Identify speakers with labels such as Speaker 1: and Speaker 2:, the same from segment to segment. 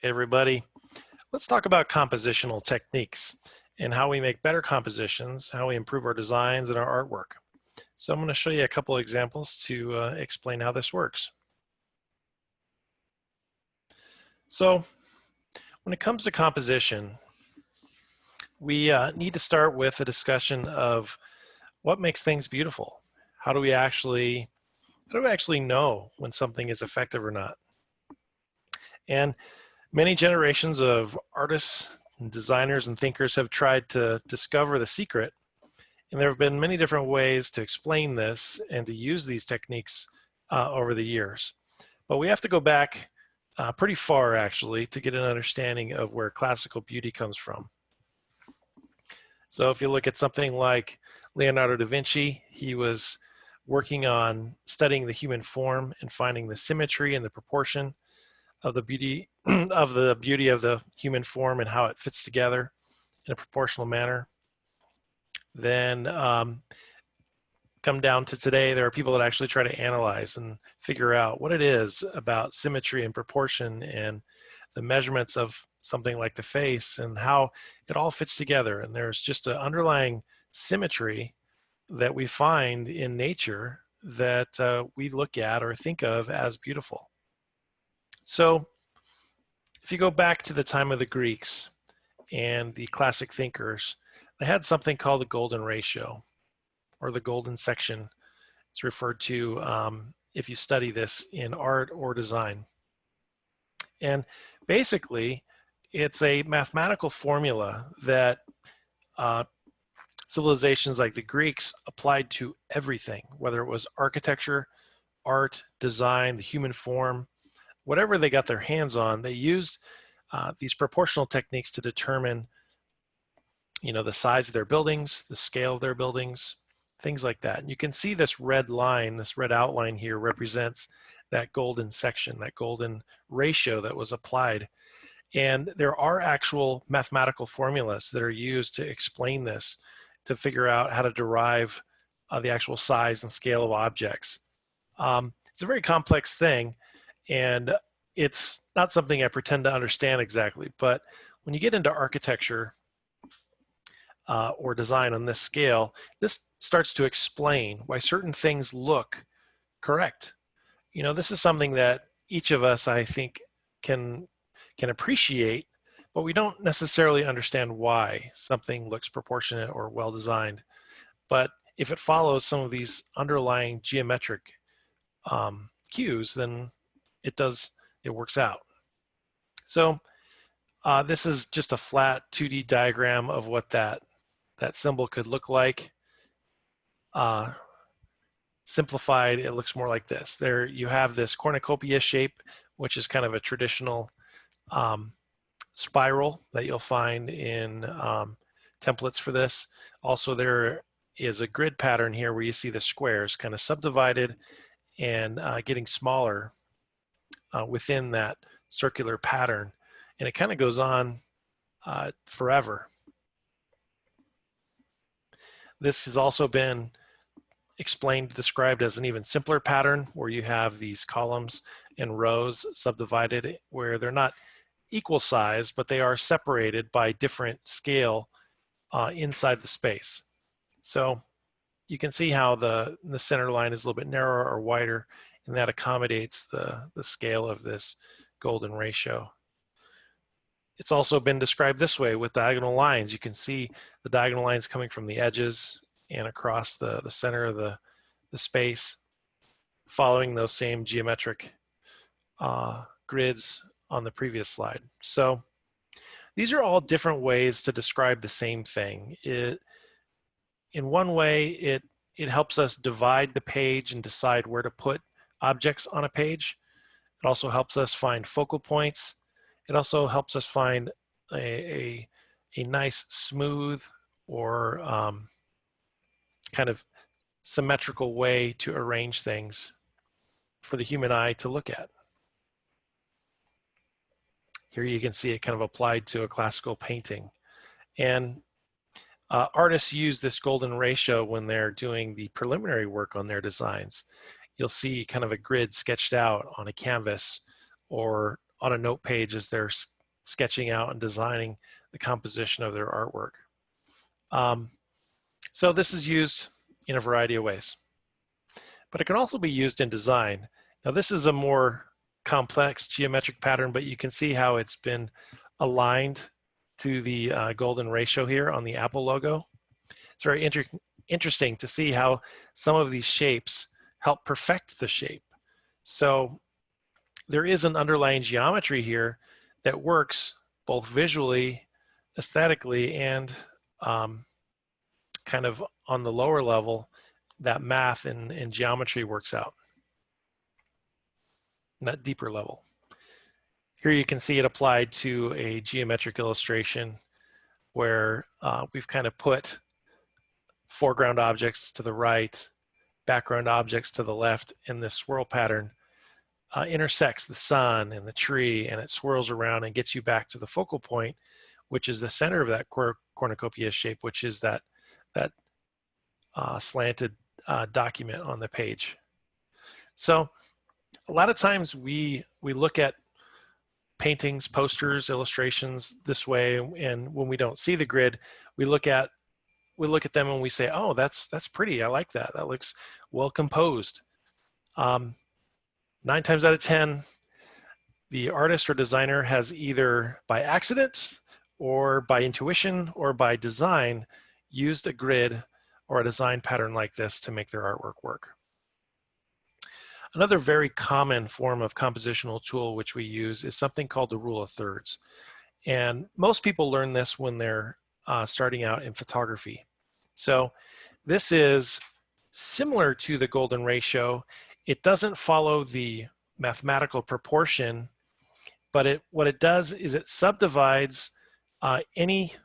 Speaker 1: Hey everybody, let's talk about compositional techniques and how we make better compositions, how we improve our designs and our artwork. So I'm going to show you a couple of examples to explain how this works. So when it comes to composition, we need to start with a discussion of what makes things beautiful. How do we actually know when something is effective or not? And many generations of artists, and designers, and thinkers have tried to discover the secret. And there have been many different ways to explain this and to use these techniques over the years. But we have to go back pretty far, actually, to get an understanding of where classical beauty comes from. So if you look at something like Leonardo da Vinci, he was working on studying the human form and finding the symmetry and the proportion of the beauty of the human form and how it fits together in a proportional manner. Then come down to today, there are people that actually try to analyze and figure out what it is about symmetry and proportion and the measurements of something like the face and how it all fits together. And there's just an underlying symmetry that we find in nature that we look at or think of as beautiful. So if you go back to the time of the Greeks and the classic thinkers, they had something called the golden ratio or the golden section. It's referred to if you study this in art or design. And basically, it's a mathematical formula that civilizations like the Greeks applied to everything, whether it was architecture, art, design, the human form, whatever they got their hands on, they used these proportional techniques to determine, the size of their buildings, the scale of their buildings, things like that. And you can see this red line, this red outline here represents that golden section, that golden ratio that was applied. And there are actual mathematical formulas that are used to explain this, to figure out how to derive the actual size and scale of objects. It's a very complex thing, and it's not something I pretend to understand exactly, but when you get into architecture or design on this scale, this starts to explain why certain things look correct. This is something that each of us, I think, can appreciate, but we don't necessarily understand why something looks proportionate or well designed. But if it follows some of these underlying geometric cues, then it works out. So this is just a flat 2D diagram of what that symbol could look like. Simplified, it looks more like this. There you have this cornucopia shape, which is kind of a traditional spiral that you'll find in templates for this. Also, there is a grid pattern here where you see the squares kind of subdivided and getting smaller within that circular pattern. And it kind of goes on forever. This has also been described as an even simpler pattern where you have these columns and rows subdivided where they're not equal size, but they are separated by different scale inside the space. So you can see how the center line is a little bit narrower or wider, and that accommodates the scale of this golden ratio. It's also been described this way with diagonal lines. You can see the diagonal lines coming from the edges and across the center of the space, following those same geometric grids on the previous slide. So these are all different ways to describe the same thing. In one way, it helps us divide the page and decide where to put objects on a page. It also helps us find focal points. It also helps us find a nice, smooth, or kind of symmetrical way to arrange things for the human eye to look at. Here you can see it kind of applied to a classical painting. And artists use this golden ratio when they're doing the preliminary work on their designs. You'll see kind of a grid sketched out on a canvas or on a note page as they're sketching out and designing the composition of their artwork. So this is used in a variety of ways, but it can also be used in design. Now this is a more complex geometric pattern, but you can see how it's been aligned to the golden ratio here on the Apple logo. It's very interesting to see how some of these shapes help perfect the shape. So there is an underlying geometry here that works both visually, aesthetically, and kind of on the lower level, that math and geometry works out, that deeper level. Here you can see it applied to a geometric illustration where we've kind of put foreground objects to the right, background objects to the left, and this swirl pattern intersects the sun and the tree, and it swirls around and gets you back to the focal point, which is the center of that cornucopia shape, which is that slanted document on the page. So a lot of times we look at paintings, posters, illustrations this way, and when we don't see the grid, we look at them and we say, oh, that's pretty, I like that, that looks well composed. 9 times out of 10, the artist or designer has either by accident or by intuition or by design used a grid or a design pattern like this to make their artwork work. Another very common form of compositional tool which we use is something called the rule of thirds. And most people learn this when they're starting out in photography. So this is similar to the golden ratio. It doesn't follow the mathematical proportion, but what it does is it subdivides any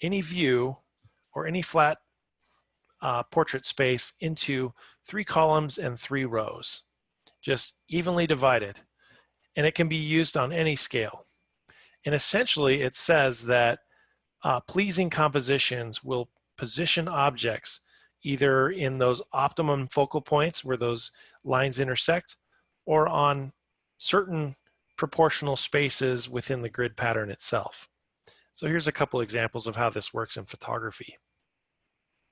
Speaker 1: view or any flat portrait space into 3 columns and 3 rows, just evenly divided. And it can be used on any scale. And essentially it says that pleasing compositions will position objects either in those optimum focal points where those lines intersect, or on certain proportional spaces within the grid pattern itself. So here's a couple examples of how this works in photography.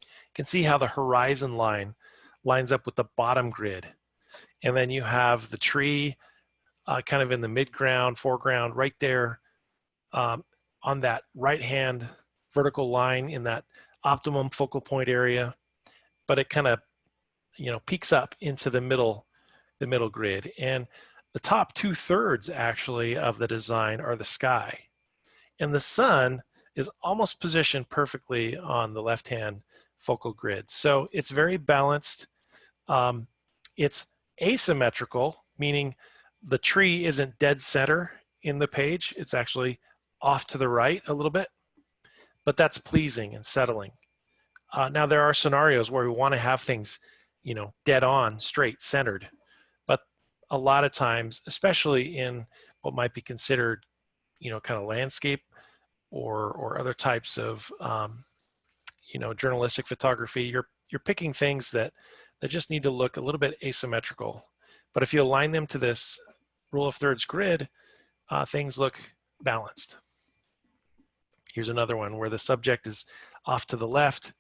Speaker 1: You can see how the horizon line lines up with the bottom grid. And then you have the tree kind of in the midground, foreground, right there on that right-hand vertical line in that optimum focal point area. But it kind of, peaks up into the middle grid. And the top 2/3 actually of the design are the sky. And the sun is almost positioned perfectly on the left-hand focal grid. So it's very balanced. It's asymmetrical, meaning the tree isn't dead center in the page. It's actually off to the right a little bit, but that's pleasing and settling. Now there are scenarios where we want to have things, dead on, straight, centered. But a lot of times, especially in what might be considered, kind of landscape or other types of, journalistic photography, you're picking things that just need to look a little bit asymmetrical. But if you align them to this rule of thirds grid, things look balanced. Here's another one where the subject is off to the left.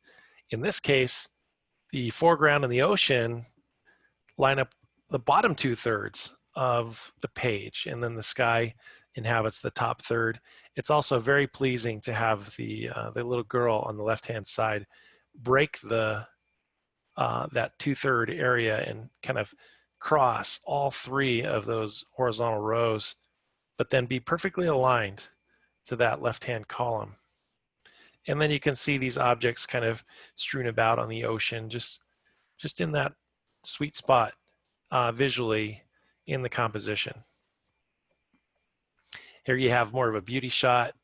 Speaker 1: In this case, the foreground and the ocean line up the bottom 2/3 of the page, and then the sky inhabits the top third. It's also very pleasing to have the little girl on the left-hand side break that 2/3 area and kind of cross all 3 of those horizontal rows, but then be perfectly aligned to that left-hand column. And then you can see these objects kind of strewn about on the ocean, just in that sweet spot visually in the composition. Here you have more of a beauty shot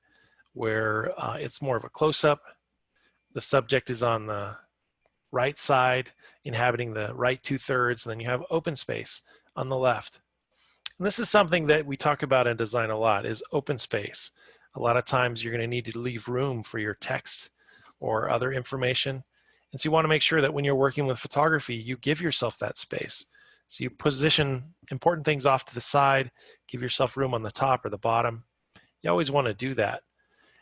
Speaker 1: where it's more of a close-up. The subject is on the right side, inhabiting the right 2/3, and then you have open space on the left. And this is something that we talk about in design a lot, is open space. A lot of times you're going to need to leave room for your text or other information. And so you want to make sure that when you're working with photography, you give yourself that space So you position important things off to the side, give yourself room on the top or the bottom. You always want to do that.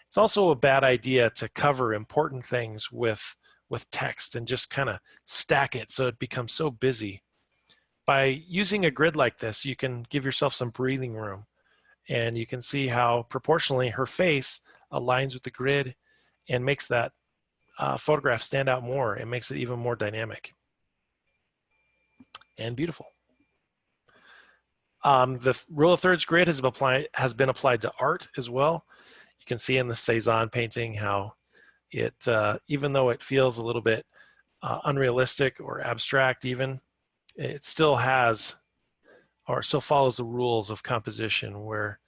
Speaker 1: It's also a bad idea to cover important things with text and just kind of stack it so it becomes so busy. By using a grid like this, you can give yourself some breathing room, and you can see how proportionally her face aligns with the grid and makes that photograph stand out more. It makes it even more dynamic and beautiful. The rule of thirds grid has been applied to art as well. You can see in the Cezanne painting how it, even though it feels a little bit unrealistic or abstract even, it still has, or still follows the rules of composition where,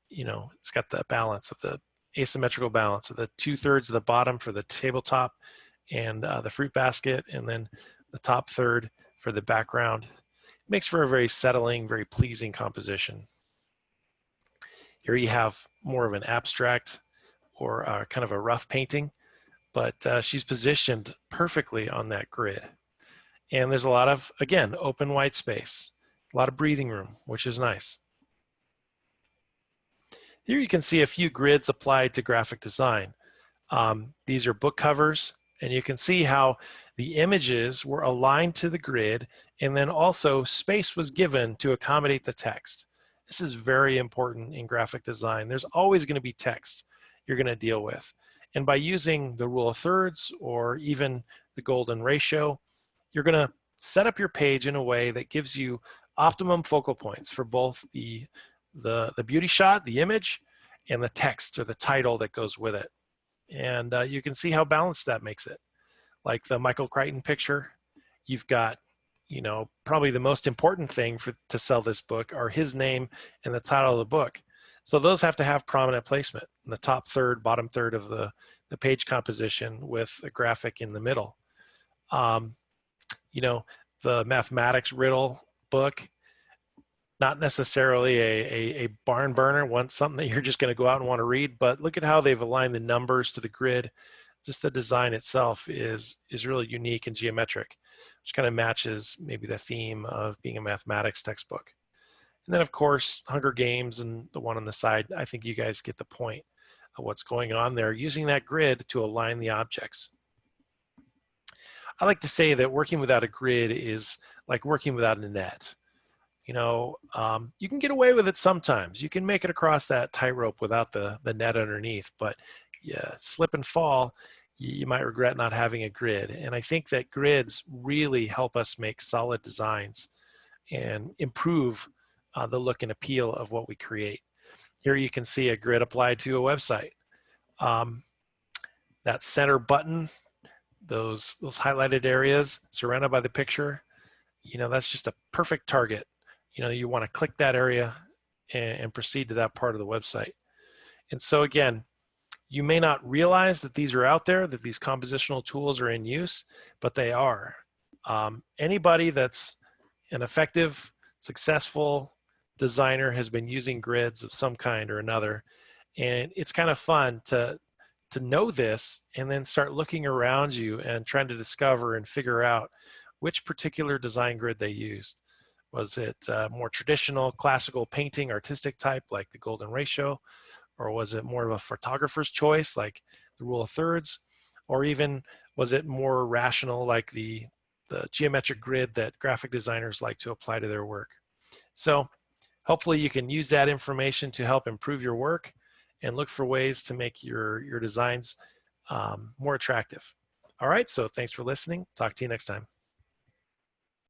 Speaker 1: it's got the balance of the asymmetrical balance of the 2/3 of the bottom for the tabletop and the fruit basket, and then the top third for the background. It makes for a very settling, very pleasing composition. Here you have more of an abstract or kind of a rough painting, but she's positioned perfectly on that grid. And there's a lot of, again, open white space, a lot of breathing room, which is nice. Here you can see a few grids applied to graphic design. These are book covers, and you can see how the images were aligned to the grid, and then also space was given to accommodate the text. This is very important in graphic design. There's always going to be text you're going to deal with. And by using the rule of thirds or even the golden ratio, you're going to set up your page in a way that gives you optimum focal points for both the beauty shot, the image, and the text or the title that goes with it. And you can see how balanced that makes it. Like the Michael Crichton picture, you've got, probably the most important thing to sell this book are his name and the title of the book. So those have to have prominent placement in the top third, bottom third of the page composition with a graphic in the middle. The mathematics riddle book, not necessarily a barn burner, something that you're just going to go out and want to read, but look at how they've aligned the numbers to the grid. Just the design itself is really unique and geometric, which kind of matches maybe the theme of being a mathematics textbook. And then of course, Hunger Games and the one on the side, I think you guys get the point of what's going on there, using that grid to align the objects. I like to say that working without a grid is like working without a net. You can get away with it sometimes. You can make it across that tightrope without the net underneath, but yeah, slip and fall, you might regret not having a grid. And I think that grids really help us make solid designs and improve the look and appeal of what we create. Here you can see a grid applied to a website. That center button, those highlighted areas surrounded by the picture, that's just a perfect target. You want to click that area and proceed to that part of the website. And so again, you may not realize that these are out there, that these compositional tools are in use, but they are. Anybody that's an effective, successful designer has been using grids of some kind or another. And it's kind of fun to know this and then start looking around you and trying to discover and figure out which particular design grid they used. Was it more traditional, classical painting, artistic type like the golden ratio? Or was it more of a photographer's choice like the rule of thirds? Or even was it more rational like the geometric grid that graphic designers like to apply to their work? So hopefully you can use that information to help improve your work and look for ways to make your designs more attractive. All right, so thanks for listening. Talk to you next time.